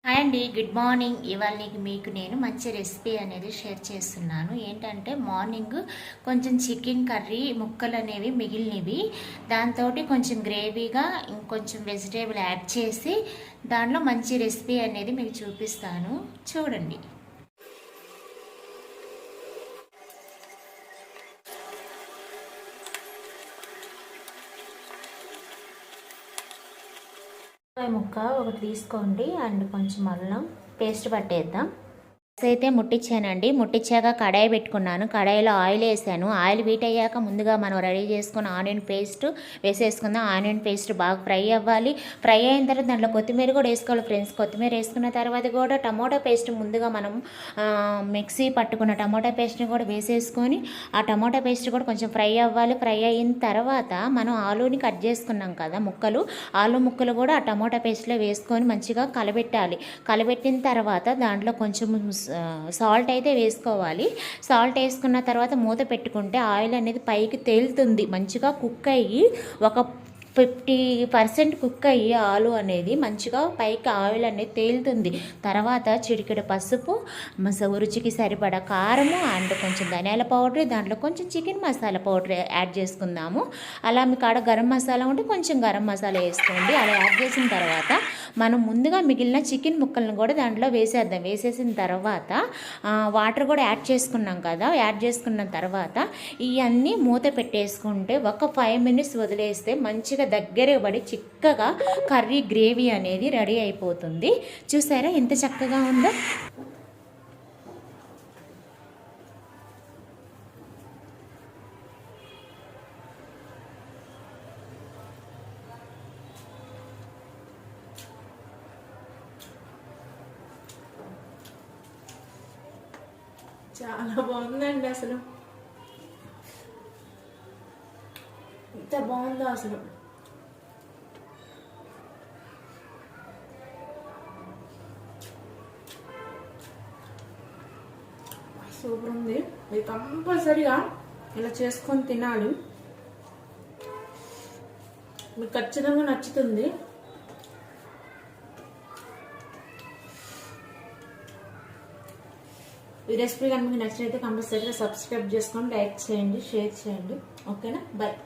Hi అండి, good morning. ఇవాళ మీకు నేను మంచి రెసిపీ అనేది షేర్ చేస్తున్నాను. ఏంటంటే మార్నింగ్ కొంచెం చికెన్ కర్రీ ముక్కలు అనేవి మిగిలినవి, దాంతో కొంచెం గ్రేవీగా ఇంకొంచెం వెజిటేబుల్ యాడ్ చేసి దాంట్లో మంచి రెసిపీ అనేది మీకు చూపిస్తాను, చూడండి. ముక్క ఒకటి తీసుకోండి అండ్ కొంచెం అల్లం పేస్ట్ పట్టేద్దాం. అయితే ముట్టించానండి. ముట్టించాక కడాయి పెట్టుకున్నాను. కడాయిలో ఆయిల్ వేసాను. ఆయిల్ హీట్ అయ్యాక ముందుగా మనం రెడీ చేసుకున్న ఆనియన్ పేస్ట్ వేసేసుకుందాం. ఆనియన్ పేస్ట్ బాగా ఫ్రై అవ్వాలి. ఫ్రై అయిన తర్వాత దాంట్లో కొత్తిమీర కూడా వేసుకోవాలి ఫ్రెండ్స్. కొత్తిమీర వేసుకున్న తర్వాత కూడా టమోటా పేస్ట్ ముందుగా మనం మిక్సీ పట్టుకున్న టమోటా పేస్ట్ని కూడా వేసేసుకొని ఆ టమోటా పేస్ట్ కూడా కొంచెం ఫ్రై అవ్వాలి. ఫ్రై అయిన తర్వాత మనం ఆలూని కట్ చేసుకున్నాం కదా ముక్కలు, ఆలు ముక్కలు కూడా ఆ టమోటా పేస్ట్లో వేసుకొని మంచిగా కలబెట్టాలి. కలబెట్టిన తర్వాత దాంట్లో కొంచెం సాల్ట్ అయితే వేసుకోవాలి. సాల్ట్ వేసుకున్న తర్వాత మూత పెట్టుకుంటే ఆయిల్ అనేది పైకి తేలుతుంది. మంచిగా కుక్ అయ్యి ఒక 50% కుక్ అయ్యి ఆలు అనేది మంచిగా పైకి ఆయిల్ అనేది తేలుతుంది. తర్వాత చిటికెడు పసుపు, రుచికి సరిపడా కారము అండ్ కొంచెం ధనియాల పౌడర్, దాంట్లో కొంచెం చికెన్ మసాలా పౌడర్ యాడ్ చేసుకుందాము. అలా మీ కాడ గరం మసాలా ఉంటే కొంచెం గరం మసాలా వేసుకోండి. అలా యాడ్ చేసిన తర్వాత మనం ముందుగా మిగిలిన చికెన్ ముక్కలను కూడా దాంట్లో వేసేద్దాం. వేసేసిన తర్వాత వాటర్ కూడా యాడ్ చేసుకున్నాం కదా, యాడ్ చేసుకున్న తర్వాత ఇవన్నీ మూత పెట్టేసుకుంటే ఒక 5 minutes వదిలేస్తే మంచిగా దగ్గర పడి చిక్కగా కర్రీ గ్రేవీ అనేది రెడీ అయిపోతుంది. చూసారా ఎంత చక్కగా ఉందో. చాలా బాగుందండి. అసలు ఎంత బాగుందో అసలు. సూపర్ ఉంది. ఇది కంపల్సరిగా ఇలా చేసుకొని తినాలి. మీకు ఖచ్చితంగా నచ్చుతుంది. ఈ రెసిపీ కనుక మీకు నచ్చినైతే కంపల్సరీగా సబ్స్క్రైబ్ చేసుకోండి, లైక్ చేయండి, షేర్ చేయండి. ఓకేనా? బాయ్.